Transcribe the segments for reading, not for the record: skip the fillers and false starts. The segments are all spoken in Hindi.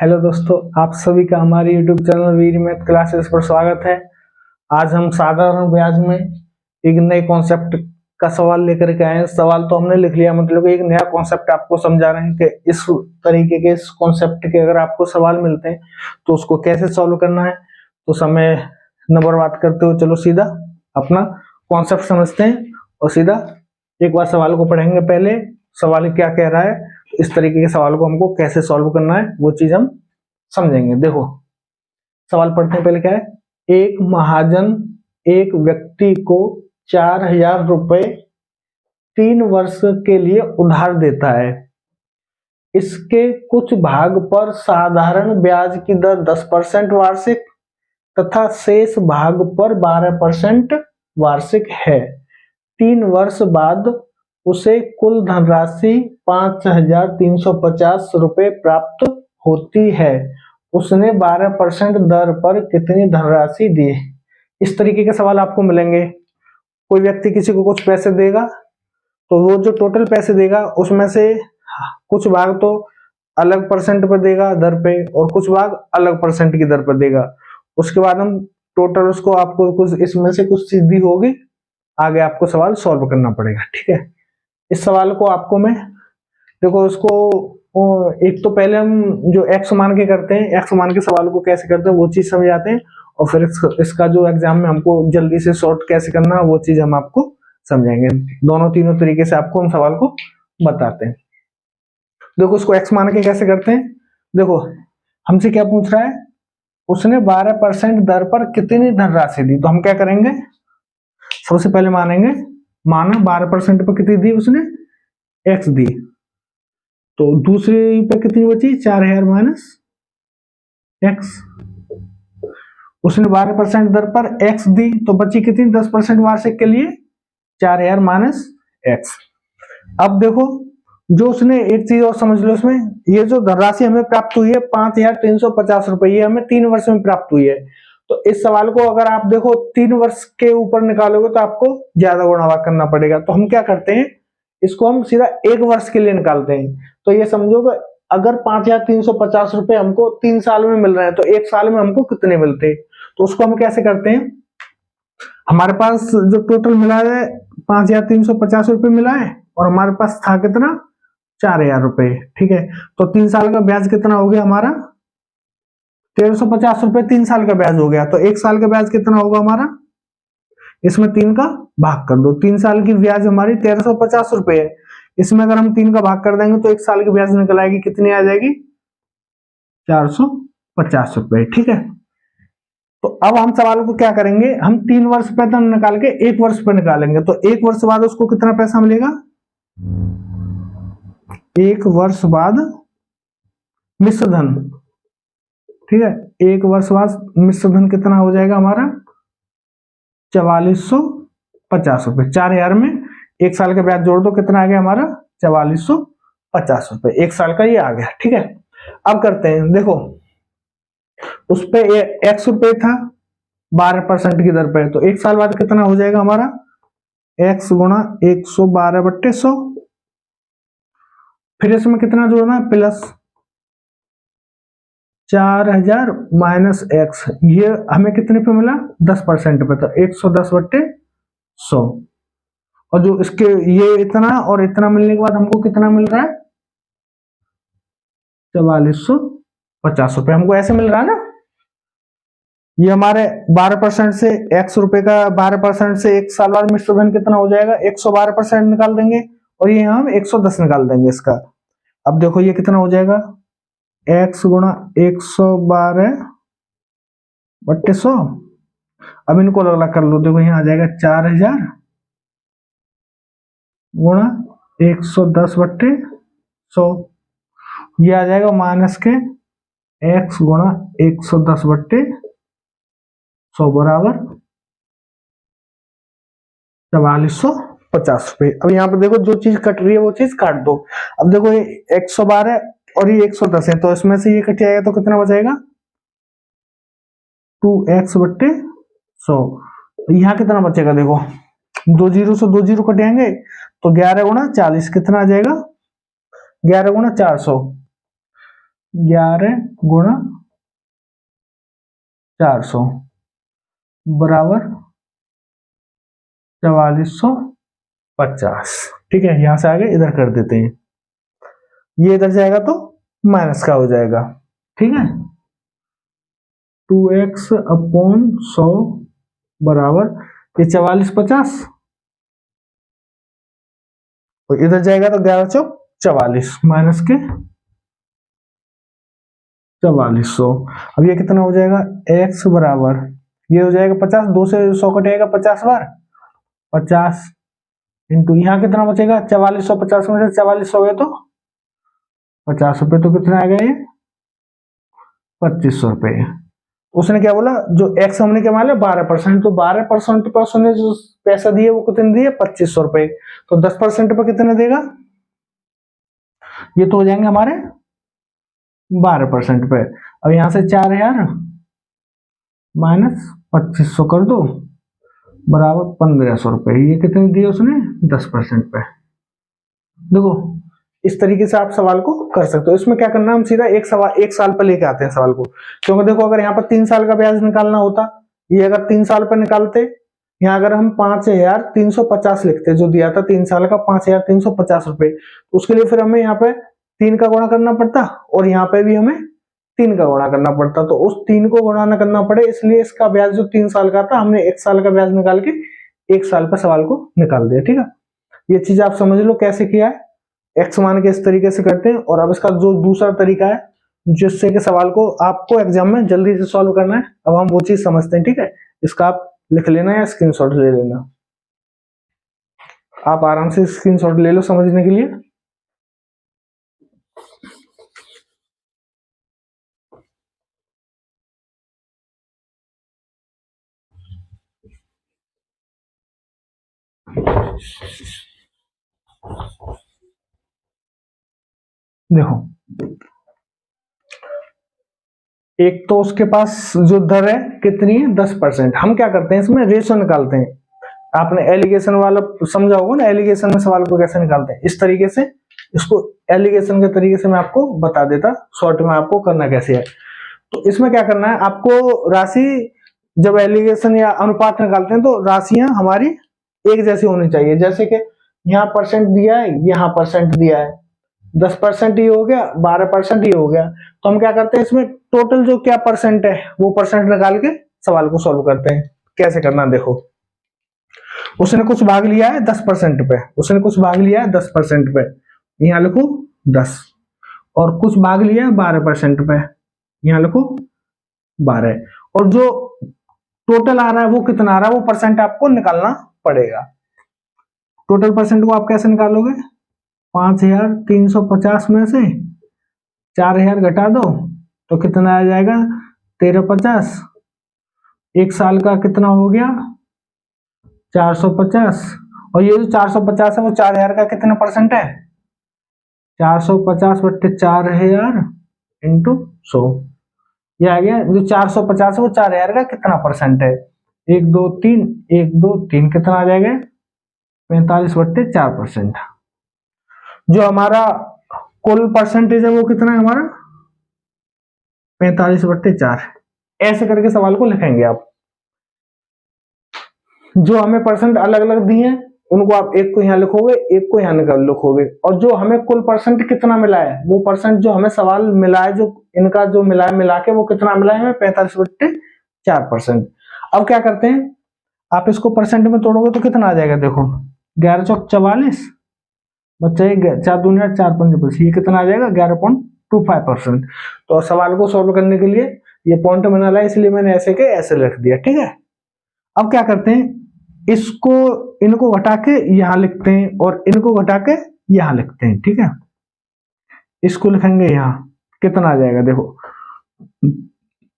हेलो दोस्तों, आप सभी का हमारे YouTube चैनल वीर मैथ क्लासेस पर स्वागत है। आज हम साधारण ब्याज में एक नए कॉन्सेप्ट का सवाल लेकर के आए हैं। सवाल तो हमने लिख लिया, मतलब एक नया कॉन्सेप्ट आपको समझा रहे हैं कि इस तरीके के इस कॉन्सेप्ट के अगर आपको सवाल मिलते हैं तो उसको कैसे सॉल्व करना है। तो समय न बर्बाद करते हुए चलो सीधा अपना कॉन्सेप्ट समझते हैं और सीधा एक बार सवाल को पढ़ेंगे। पहले सवाल क्या कह रहा है, इस तरीके के सवाल को हमको कैसे सॉल्व करना है वो चीज हम समझेंगे। देखो सवाल पढ़ते हैं। पहले क्या है, एक महाजन एक व्यक्ति को 4,000 रुपए 3 वर्ष के लिए उधार देता है। इसके कुछ भाग पर साधारण ब्याज की दर 10% वार्षिक तथा शेष भाग पर 12% वार्षिक है। 3 वर्ष बाद उसे कुल धनराशि 5,350 रुपए प्राप्त होती है। उसने 12% दर पर कितनी धनराशि दी। इस तरीके के सवाल आपको मिलेंगे। कोई व्यक्ति किसी को कुछ पैसे देगा तो वो जो टोटल पैसे देगा उसमें से कुछ भाग तो अलग परसेंट पर देगा दर पे और कुछ भाग अलग परसेंट की दर पर देगा। उसके बाद हम टोटल उसको आपको कुछ इसमें से कुछ चीज दी होगी, आगे आपको सवाल सॉल्व करना पड़ेगा। ठीक है, इस सवाल को आपको मैं देखो उसको एक तो पहले हम जो एक्स मान के करते हैं, एक्स मान के सवाल को कैसे करते हैं वो चीज समझाते हैं और फिर इसका जो एग्जाम में हमको जल्दी से सॉर्ट कैसे करना है वो चीज हम आपको समझाएंगे। दोनों तीनों तरीके से आपको हम सवाल को बताते हैं। देखो उसको एक्स मान के कैसे करते हैं। देखो हमसे क्या पूछ रहा है, उसने 12% दर पर कितनी धनराशि दी। तो हम क्या करेंगे, सबसे पहले मानेंगे, माना 12% पर कितनी दी उसने, एक्स दी। तो दूसरी पे कितनी बची, 4,000 माइनस एक्स। उसने 12% दर पर एक्स दी तो बची कितनी, 10% वार्षिक के लिए 4,000 माइनस एक्स। अब देखो जो उसने एक चीज और समझ लो, उसमें ये जो धनराशि हमें प्राप्त हुई है 5,350 रुपए, ये हमें 3 वर्ष में प्राप्त हुई है। तो इस सवाल को अगर आप देखो 3 वर्ष के ऊपर निकालोगे तो आपको ज्यादा गुणा भाग करना पड़ेगा। तो हम क्या करते हैं, इसको हम सीधा 1 वर्ष के लिए निकालते हैं। तो ये समझो कि अगर 5,350 रुपए हमको 3 साल में मिल रहे हैं तो 1 साल में हमको कितने मिलते। तो उसको हम कैसे करते हैं, हमारे पास जो टोटल मिला है 5,350 रुपए मिला है और हमारे पास था कितना, 4,000 रुपए। ठीक है, तो 3 साल का ब्याज कितना हो गया हमारा, 1,350 रुपए 3 साल का ब्याज हो गया। तो 1 साल का ब्याज कितना होगा हमारा, इसमें 3 का भाग कर दो। 3 साल की ब्याज हमारी 1,350 रुपए है, इसमें अगर हम 3 का भाग कर देंगे तो 1 साल की ब्याज निकल आएगी, कितनी आ जाएगी, 450 रुपए। ठीक है, तो अब हम सवाल को क्या करेंगे, हम 3 वर्ष पे तो निकाल के 1 वर्ष पे निकालेंगे। तो 1 वर्ष बाद उसको कितना पैसा मिलेगा, 1 वर्ष बाद मिश्र धन। ठीक है, 1 वर्ष बाद मिश्र धन कितना हो जाएगा हमारा, 4,450 रुपए। 4,000 में 1 साल का ब्याज जोड़ दो, कितना आ गया हमारा, 4,450 रुपए। 1 साल का ये आ गया। ठीक है, अब करते हैं, देखो उस पे एक्स रुपए था 12% की दर पे, तो 1 साल बाद कितना हो जाएगा हमारा, एक्स गुणा 112/100। फिर इसमें कितना जोड़ना है, प्लस 4,000 माइनस एक्स, ये हमें कितने पे मिला, 10% पे, तो 110/100। और जो इसके ये इतना और इतना मिलने के बाद हमको कितना मिल रहा है, 4,450 रुपए हमको ऐसे मिल रहा है ना। ये हमारे 12% से एक्स रुपए का 12% से 1 साल बाद मिश्र धन कितना हो जाएगा, 112% निकाल देंगे और ये हम 110 निकाल देंगे इसका। अब देखो ये कितना हो जाएगा, एक्स गुणा 112/100। अब इनको अलग अलग कर लो, देखो यहाँ आ जाएगा 4,000 गुणा 110/100, ये आ जाएगा माइनस के एक्स गुणा 110/100 बराबर 4,450 रुपए। अब यहाँ पे देखो जो चीज कट रही है वो चीज काट दो। अब देखो ये 112 और ये 110 है, तो इसमें से ये कट जाएगा तो कितना बचेगा, 2x/100। यहाँ कितना बचेगा, देखो 2 जीरो से 2 जीरो कट जाएंगे तो 11 गुणा 40 कितना आ जाएगा, 11 गुणा 400। 11 गुणा 400 बराबर 4450। ठीक है, यहां से आगे इधर कर देते हैं, ये इधर जाएगा तो माइनस का हो जाएगा। ठीक है, 2x अपॉन 100 बराबर ये 4450, तो इधर जाएगा तो 11 चौक 44 माइनस के 4400। अब ये कितना हो जाएगा, x बराबर ये हो जाएगा 50, 2 से 100 कटेगा 50 बार, 50 इंटू यहाँ कितना बचेगा 4450 में से 4400 गए तो 50 रुपए, तो कितना आएगा ये 2500 रुपए। उसने क्या बोला, जो x हमने क्या मान लिया 12%, तो 12% पर उसने जो पैसा दिए वो कितने दिए 2500 रुपए, तो 10% पर कितने देगा, ये तो हो जाएंगे हमारे 12% पे। अब यहां से 4000 माइनस 2500 कर दो बराबर 1500 रुपए, ये कितने दिए उसने 10% पे। देखो इस तरीके से आप सवाल को कर सकते हो। इसमें क्या करना, हम सीधा एक साल पर लेके आते हैं सवाल को, क्योंकि देखो अगर यहाँ पर 3 साल का ब्याज निकालना होता, ये अगर 3 साल पर निकालते, यहाँ अगर हम 5350 लिखते, जो दिया था 3 साल का 5350 रुपए, उसके लिए फिर हमें यहाँ पे 3 का गुणा करना पड़ता और यहाँ पे भी हमें 3 का गुणा करना पड़ता, तो उस 3 को गुणा न करना पड़े इसलिए इसका ब्याज जो 3 साल का था हमने 1 साल का ब्याज निकाल के 1 साल पर सवाल को निकाल दिया। ठीक है, ये चीज आप समझ लो कैसे किया है, एक्स मान के इस तरीके से करते हैं। और अब इसका जो दूसरा तरीका है जिससे कि सवाल को आपको एग्जाम में जल्दी से सॉल्व करना है, अब हम वो चीज समझते हैं। ठीक है, इसका आप लिख लेना या स्क्रीनशॉट ले लेना, आप आराम से स्क्रीनशॉट ले लो समझने के लिए। देखो एक तो उसके पास जो दर है कितनी है 10%, हम क्या करते हैं इसमें रेशो निकालते हैं। आपने एलिगेशन वाला समझा होगा ना, एलिगेशन में सवाल को कैसे निकालते हैं, इस तरीके से इसको एलिगेशन के तरीके से मैं आपको बता देता, शॉर्ट में आपको करना कैसे है। तो इसमें क्या करना है, आपको राशि जब एलिगेशन या अनुपात निकालते हैं तो राशियां हमारी एक जैसी होनी चाहिए। जैसे कि यहाँ परसेंट दिया है, यहाँ परसेंट दिया है, 10% ही हो गया, 12% ही हो गया, तो हम क्या करते हैं इसमें टोटल जो क्या परसेंट है वो परसेंट निकाल के सवाल को सॉल्व करते हैं। कैसे करना देखो, उसने कुछ भाग लिया है 10% पे, उसने कुछ भाग लिया है 10% पे, यहाँ लिखो 10, और कुछ भाग लिया है 12% पे, यहाँ लिखो 12, और जो टोटल आ रहा है वो कितना आ रहा है वो परसेंट आपको निकालना पड़ेगा। टोटल परसेंट को आप कैसे निकालोगे, 5350 में से 4000 घटा दो तो कितना आ जाएगा 1350, एक साल का कितना हो गया 450, और ये जो 450 है वो 4000 का कितना परसेंट है 450 बट्टे 4000 इंटू 100, ये आ गया। जो 450 है वो 4000 का कितना परसेंट है, 1 2 3 1 2 3 कितना आ जाएगा 45 बट्टे 4%। जो हमारा कुल परसेंटेज है वो कितना है हमारा 45 बट्टे 4। ऐसे करके सवाल को लिखेंगे आप। जो हमें परसेंट अलग अलग दिए हैं उनको आप एक को यहाँ लिखोगे, एक को यहाँ लिखोगे, और जो हमें कुल परसेंट कितना मिला है वो परसेंट जो हमें सवाल मिला है, जो इनका जो मिला है मिला के वो कितना मिला है हमें 45 बट्टे 4%। अब क्या करते हैं, आप इसको परसेंट में तोड़ोगे तो कितना आ जाएगा, देखो 11 चौक 44 बच्चा 4 दूनी 4 पंजे 25, ये कितना आ जाएगा 11.25%। तो सवाल को सॉल्व करने के लिए ये पॉइंट बना ला, इसलिए मैंने ऐसे के ऐसे लिख दिया। ठीक है, अब क्या करते हैं, इसको इनको घटा के यहां लिखते हैं और इनको घटा के यहां लिखते हैं। ठीक है, इसको लिखेंगे यहां कितना आ जाएगा, देखो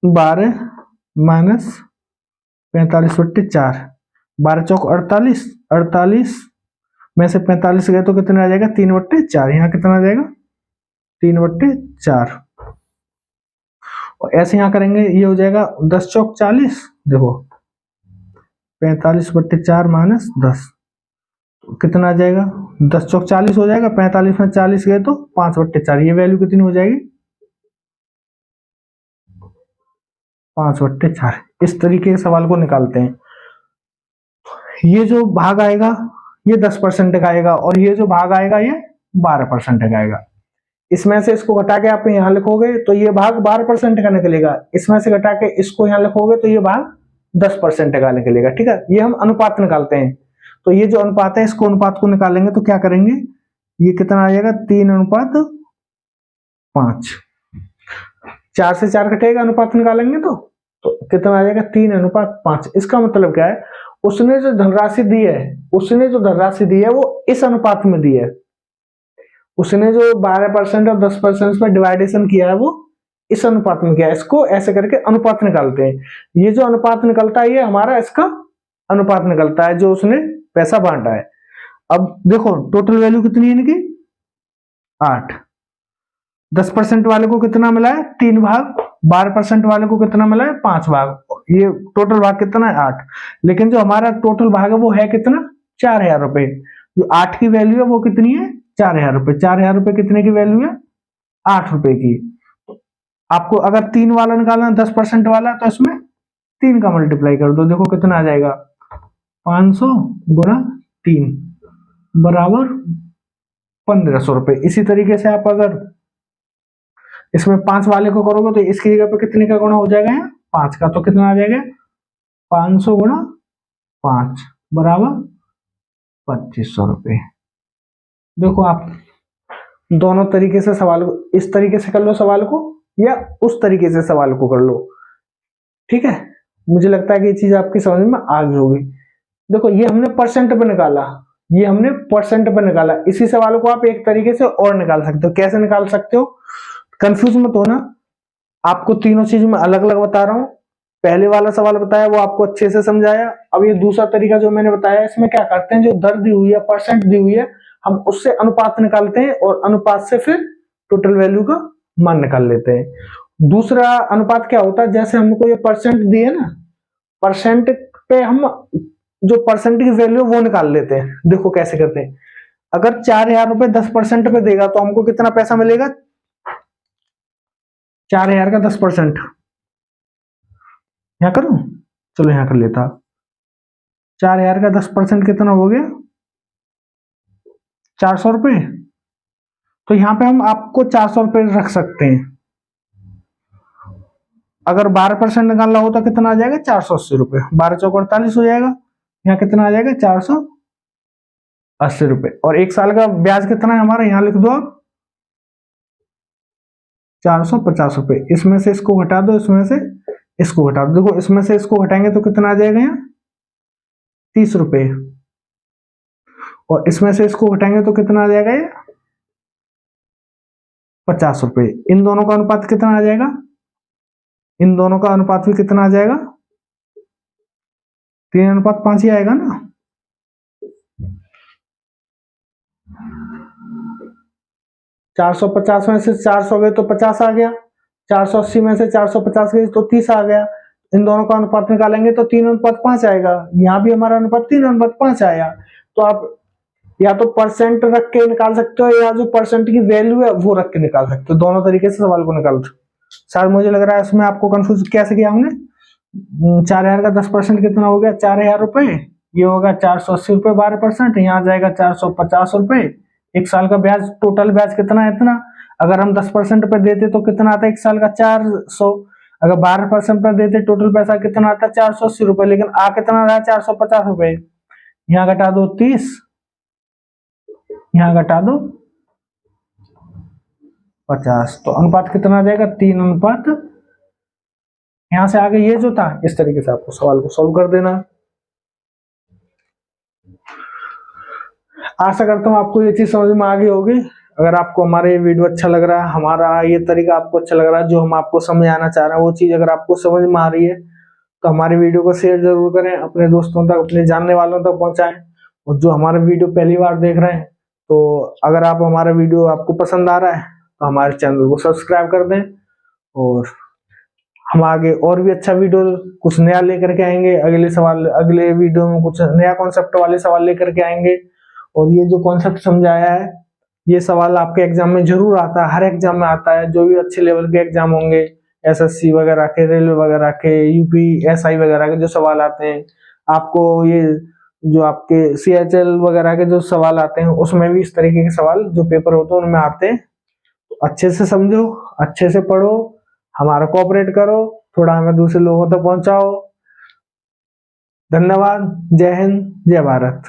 12 माइनस 45 बट्टे 4, 12 चौक 48, 48 में से 45 गए तो कितना आ जाएगा 3 बट्टे 4, यहाँ कितना आ जाएगा 3 बट्टे 4, और ऐसे यहाँ करेंगे ये हो जाएगा 10 चौक 40, देखो 45 बट्टे 4 माइनस 10 कितना आ जाएगा 10 चौक 40 हो जाएगा, 45 में 40 गए तो 5 बट्टे 4, ये वैल्यू कितनी हो जाएगी 5/4, इस तरीके के सवाल को निकालते हैं। ये जो भाग आएगा ये 10% का आएगा और ये जो भाग आएगा ये 12% का आएगा। इसमें से इसको घटा के आप यहाँ लिखोगे तो ये भाग 12% का निकलेगा, इसमें से घटा के इसको यहाँ लिखोगे तो ये भाग 10% का निकलेगा। ठीक है, ये हम अनुपात निकालते हैं। तो ये जो अनुपात है इसको अनुपात को निकालेंगे तो क्या करेंगे, ये कितना आ जाएगा 3:5। 4 से 4 कटेगा अनुपात निकालेंगे तो कितना आ जाएगा 3:5। इसका मतलब क्या है, उसने जो धनराशि दी है वो इस अनुपात में दी है। उसने जो 12% और 10% में डिवाइडेशन किया है वो इस अनुपात में किया है। इसको ऐसे करके अनुपात निकालते हैं। ये जो अनुपात निकलता है ये हमारा इसका अनुपात निकलता है जो उसने पैसा बांटा है। अब देखो टोटल वैल्यू कितनी है इनकी 8। 10% वाले को कितना मिला है 3 भाग, 12% वाले को कितना मिला है 5 भाग, ये टोटल भाग कितना है 8। लेकिन जो हमारा टोटल भाग है वो है कितना 4000 रुपए। जो 8 की वैल्यू है वो कितनी है 4000 रुपए। 4000 रुपए कितने की वैल्यू है 8 रुपए की। आपको अगर 3 वाला निकालना 10% वाला तो इसमें 3 का मल्टीप्लाई कर दो, देखो कितना आ जाएगा 500 गुना 3 बराबर 1500 रुपए। इसी तरीके से आप अगर इसमें 5 वाले को करोगे तो इसकी जगह पे कितने का गुणा हो जाएगा 5 का, तो कितना आ जाएगा 500 गुणा 5 बराबर 2500 रुपए। देखो आप दोनों तरीके से सवाल को, इस तरीके से कर लो सवाल को या उस तरीके से सवाल को कर लो। ठीक है, मुझे लगता है कि ये चीज आपकी समझ में आ गई होगी। देखो ये हमने परसेंट पे निकाला, इसी सवाल को आप एक तरीके से और निकाल सकते हो। कैसे निकाल सकते हो, कंफ्यूज मत होना, आपको तीनों चीज में अलग अलग बता रहा हूं। पहले वाला सवाल बताया वो आपको अच्छे से समझाया। अब ये दूसरा तरीका जो मैंने बताया इसमें क्या करते हैं, जो दर दी हुई है परसेंट दी हुई है हम उससे अनुपात निकालते हैं और अनुपात से फिर टोटल वैल्यू का मान निकाल लेते हैं। दूसरा अनुपात क्या होता है, जैसे हमको ये परसेंट दिए ना, परसेंट पे हम जो परसेंट की वैल्यू वो निकाल लेते हैं। देखो कैसे करते हैं, अगर 4000 रुपए 10% पे देगा तो हमको कितना पैसा मिलेगा 4000 का 10%। यहां करूं, चलो यहां कर लेता। 4000 का 10% कितना हो गया 400 रुपए। तो यहां पे हम आपको 400 रुपए रख सकते हैं। अगर 12% निकालना हो तो कितना आ जाएगा 480 रुपए। 12 चौक 48 हो जाएगा, यहाँ कितना आ जाएगा 480 रुपए। और 1 साल का ब्याज कितना है हमारा, यहां लिख दो आप 450 रुपए। इसमें से इसको घटा दो, इसमें से इसको घटा दो। देखो इसमें से इसको घटाएंगे तो कितना आ जाएगा यहाँ 30 रुपए, और इसमें से इसको घटाएंगे तो कितना आ जाएगा ये 50 रुपए। इन दोनों का अनुपात कितना आ जाएगा, इन दोनों का अनुपात भी कितना आ जाएगा 3:5 ही आएगा ना। $450 में से 400 गए तो 50 आ गया, 480 में से 450 गए तो 30 आ गया। इन दोनों का अनुपात निकालेंगे तो 3:5 आएगा। यहाँ भी हमारा अनुपात 3:5 आया। तो आप या तो परसेंट रख के निकाल सकते हो या जो परसेंट की वैल्यू है वो रख के निकाल सकते हो। दोनों तरीके से सवाल को निकाल दो। शायद मुझे लग रहा है इसमें आपको कंफ्यूज कैसे किया हमने। 4000 का 10% कितना हो गया 4000 रुपए, ये होगा 480 रुपए 12%, यहाँ जाएगा 450 रुपए। 1 साल का ब्याज, टोटल ब्याज कितना है इतना। अगर हम 10% पे देते तो कितना आता है 1 साल का 400। अगर 12% पे देते टोटल पैसा कितना आता है 480 रुपए, लेकिन आ कितना रहा 450 रुपए। यहाँ घटा दो 30, यहाँ घटा दो 50, तो अनुपात कितना आ जाएगा 3:। यहां से आगे ये जो था इस तरीके से आपको सवाल को सॉल्व कर देना। आशा करता हूं आपको ये चीज समझ में आ गई होगी। अगर आपको हमारा ये वीडियो अच्छा लग रहा है, हमारा ये तरीका आपको अच्छा लग रहा है, जो हम आपको समझाना चाह रहे हैं वो चीज अगर आपको समझ में आ रही है तो हमारी वीडियो को शेयर जरूर करें, अपने दोस्तों तक, अपने जानने वालों तक पहुंचाएं। और जो हमारा वीडियो पहली बार देख रहे हैं तो अगर आप हमारा वीडियो आपको पसंद आ रहा है तो हमारे चैनल को सब्सक्राइब कर दें। और हम आगे और भी अच्छा वीडियो कुछ नया लेकर के आएंगे। अगले वीडियो में कुछ नया कॉन्सेप्ट वाले सवाल लेकर के आएंगे। और ये जो कॉन्सेप्ट समझाया है ये सवाल आपके एग्जाम में जरूर आता है, हर एग्जाम में आता है। जो भी अच्छे लेवल के एग्जाम होंगे एसएससी वगैरह के, रेलवे वगैरह के, यूपीएसआई वगैरह के जो सवाल आते हैं, आपको ये जो आपके सीएचएल वगैरह के जो सवाल आते हैं उसमें भी इस तरीके के सवाल जो पेपर होते हैं उनमें आते हैं। तो अच्छे से समझो, अच्छे से पढ़ो, हमारा कोऑपरेट करो, थोड़ा हमें दूसरे लोगों तक पहुंचाओ। धन्यवाद। जय हिंद, जय भारत।